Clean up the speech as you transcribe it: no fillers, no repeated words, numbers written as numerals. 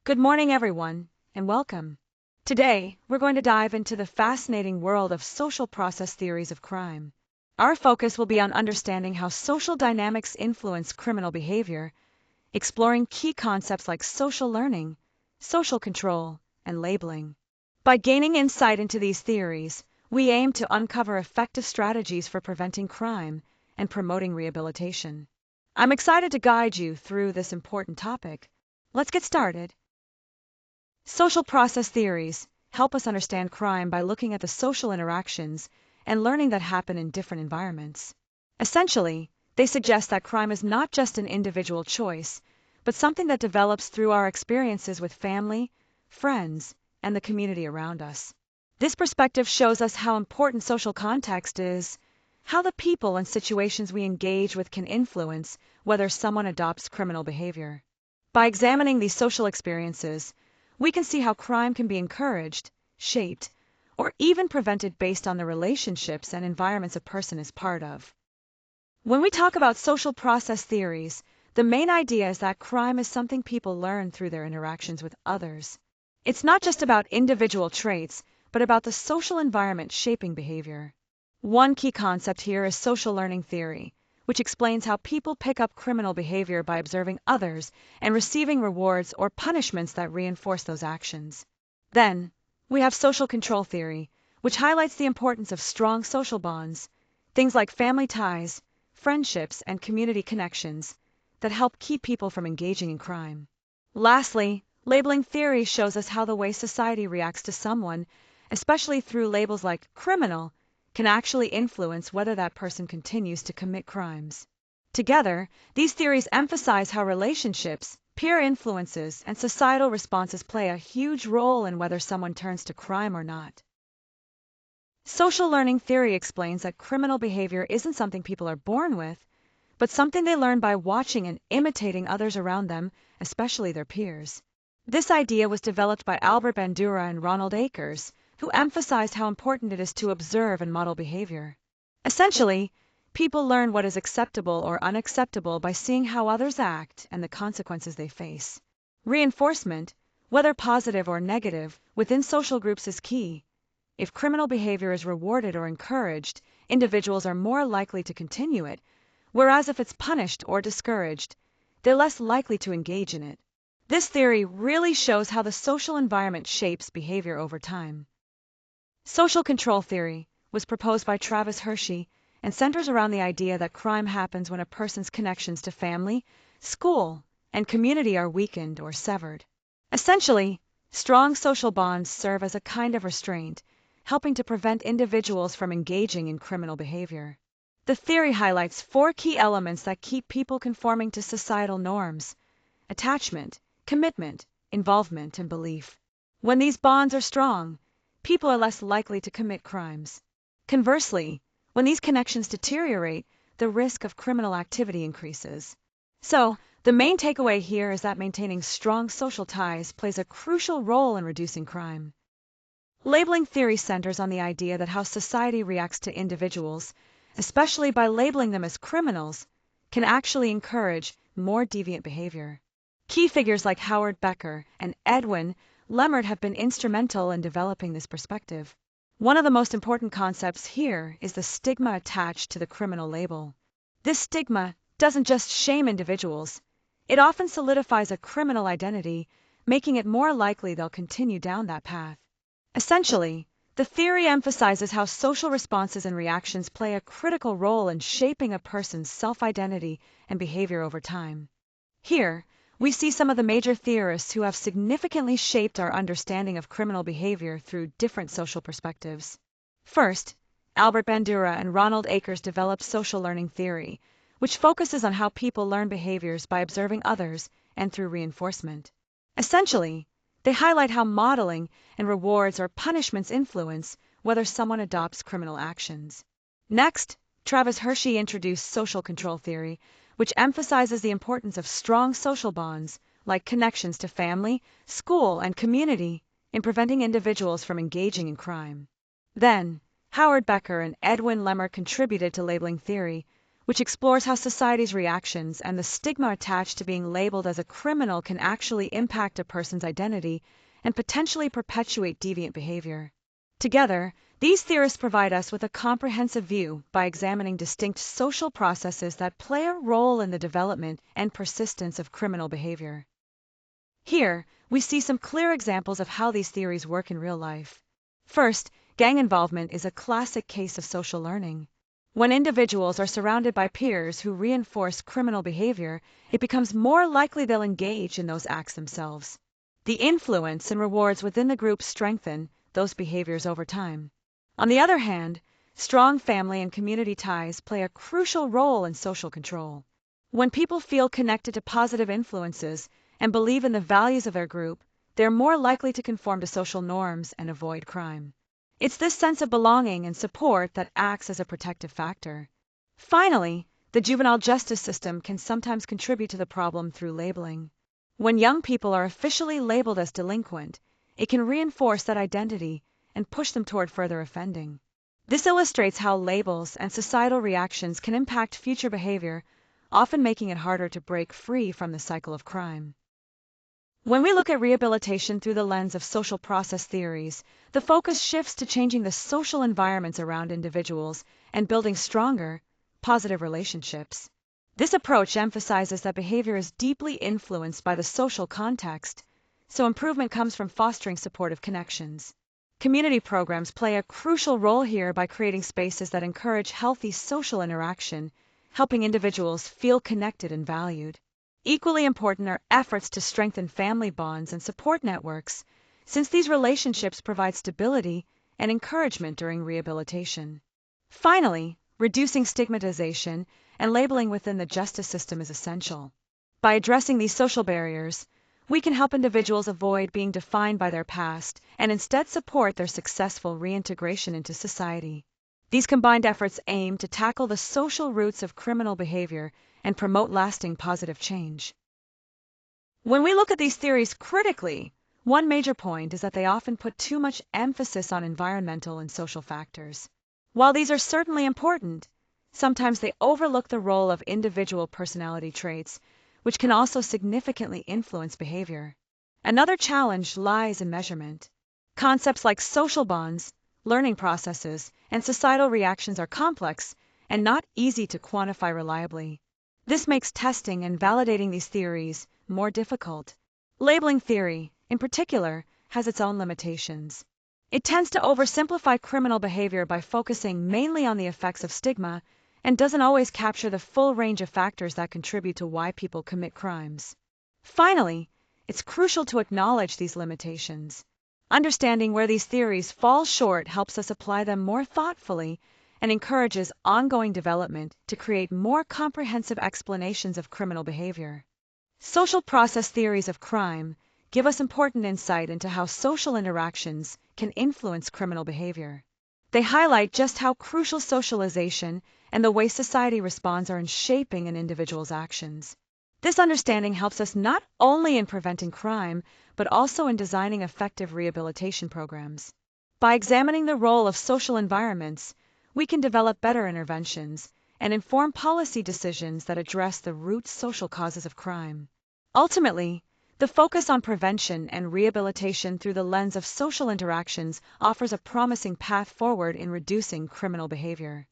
Good morning, everyone, and welcome. Today, we're going to dive into the fascinating world of social process theories of crime. Our focus will be on understanding how social dynamics influence criminal behavior, exploring key concepts like social learning, social control, and labeling. By gaining insight into these theories, we aim to uncover effective strategies for preventing crime and promoting rehabilitation. I'm excited to guide you through this important topic. Let's get started. Social process theories help us understand crime by looking at the social interactions and learning that happen in different environments. Essentially, they suggest that crime is not just an individual choice, but something that develops through our experiences with family, friends, and the community around us. This perspective shows us how important social context is, how the people and situations we engage with can influence whether someone adopts criminal behavior. By examining these social experiences, we can see how crime can be encouraged, shaped, or even prevented based on the relationships and environments a person is part of. When we talk about social process theories, the main idea is that crime is something people learn through their interactions with others. It's not just about individual traits, but about the social environment shaping behavior. One key concept here is social learning theory, which explains how people pick up criminal behavior by observing others and receiving rewards or punishments that reinforce those actions. Then, we have social control theory, which highlights the importance of strong social bonds, things like family ties, friendships, and community connections that help keep people from engaging in crime. Lastly, labeling theory shows us how the way society reacts to someone, especially through labels like criminal, can actually influence whether that person continues to commit crimes. Together, these theories emphasize how relationships, peer influences, and societal responses play a huge role in whether someone turns to crime or not. Social learning theory explains that criminal behavior isn't something people are born with, but something they learn by watching and imitating others around them, especially their peers. This idea was developed by Albert Bandura and Ronald Akers, who emphasized how important it is to observe and model behavior. Essentially, people learn what is acceptable or unacceptable by seeing how others act and the consequences they face. Reinforcement, whether positive or negative, within social groups is key. If criminal behavior is rewarded or encouraged, individuals are more likely to continue it, whereas if it's punished or discouraged, they're less likely to engage in it. This theory really shows how the social environment shapes behavior over time. Social control theory was proposed by Travis Hershey and centers around the idea that crime happens when a person's connections to family, school, and community are weakened or severed. Essentially, strong social bonds serve as a kind of restraint, helping to prevent individuals from engaging in criminal behavior. The theory highlights 4 key elements that keep people conforming to societal norms: attachment, commitment, involvement, and belief. When these bonds are strong, people are less likely to commit crimes. Conversely, when these connections deteriorate, the risk of criminal activity increases. So, the main takeaway here is that maintaining strong social ties plays a crucial role in reducing crime. Labeling theory centers on the idea that how society reacts to individuals, especially by labeling them as criminals, can actually encourage more deviant behavior. Key figures like Howard Becker and Edwin Lemert have been instrumental in developing this perspective. One of the most important concepts here is the stigma attached to the criminal label. This stigma doesn't just shame individuals, it often solidifies a criminal identity, making it more likely they'll continue down that path. Essentially, the theory emphasizes how social responses and reactions play a critical role in shaping a person's self-identity and behavior over time. Here, we see some of the major theorists who have significantly shaped our understanding of criminal behavior through different social perspectives. First, Albert Bandura and Ronald Akers developed social learning theory, which focuses on how people learn behaviors by observing others and through reinforcement. Essentially, they highlight how modeling and rewards or punishments influence whether someone adopts criminal actions. Next, Travis Hershey introduced social control theory, which emphasizes the importance of strong social bonds, like connections to family, school, and community, in preventing individuals from engaging in crime. Then, Howard Becker and Edwin Lemmer contributed to labeling theory, which explores how society's reactions and the stigma attached to being labeled as a criminal can actually impact a person's identity and potentially perpetuate deviant behavior. Together, these theorists provide us with a comprehensive view by examining distinct social processes that play a role in the development and persistence of criminal behavior. Here, we see some clear examples of how these theories work in real life. First, gang involvement is a classic case of social learning. When individuals are surrounded by peers who reinforce criminal behavior, it becomes more likely they'll engage in those acts themselves. The influence and rewards within the group strengthen those behaviors over time. On the other hand, strong family and community ties play a crucial role in social control. When people feel connected to positive influences and believe in the values of their group, they're more likely to conform to social norms and avoid crime. It's this sense of belonging and support that acts as a protective factor. Finally, the juvenile justice system can sometimes contribute to the problem through labeling. When young people are officially labeled as delinquent, it can reinforce that identity and push them toward further offending. This illustrates how labels and societal reactions can impact future behavior, often making it harder to break free from the cycle of crime. When we look at rehabilitation through the lens of social process theories, the focus shifts to changing the social environments around individuals and building stronger, positive relationships. This approach emphasizes that behavior is deeply influenced by the social context, so improvement comes from fostering supportive connections. Community programs play a crucial role here by creating spaces that encourage healthy social interaction, helping individuals feel connected and valued. Equally important are efforts to strengthen family bonds and support networks, since these relationships provide stability and encouragement during rehabilitation. Finally, reducing stigmatization and labeling within the justice system is essential. By addressing these social barriers, we can help individuals avoid being defined by their past and instead support their successful reintegration into society. These combined efforts aim to tackle the social roots of criminal behavior and promote lasting positive change. When we look at these theories critically, one major point is that they often put too much emphasis on environmental and social factors. While these are certainly important, sometimes they overlook the role of individual personality traits, which can also significantly influence behavior. Another challenge lies in measurement. Concepts like social bonds, learning processes, and societal reactions are complex and not easy to quantify reliably. This makes testing and validating these theories more difficult. Labeling theory, in particular, has its own limitations. It tends to oversimplify criminal behavior by focusing mainly on the effects of stigma and doesn't always capture the full range of factors that contribute to why people commit crimes. Finally, it's crucial to acknowledge these limitations. Understanding where these theories fall short helps us apply them more thoughtfully and encourages ongoing development to create more comprehensive explanations of criminal behavior. Social process theories of crime give us important insight into how social interactions can influence criminal behavior. They highlight just how crucial socialization and the way society responds are in shaping an individual's actions. This understanding helps us not only in preventing crime, but also in designing effective rehabilitation programs. By examining the role of social environments, we can develop better interventions and inform policy decisions that address the root social causes of crime. Ultimately, the focus on prevention and rehabilitation through the lens of social interactions offers a promising path forward in reducing criminal behavior.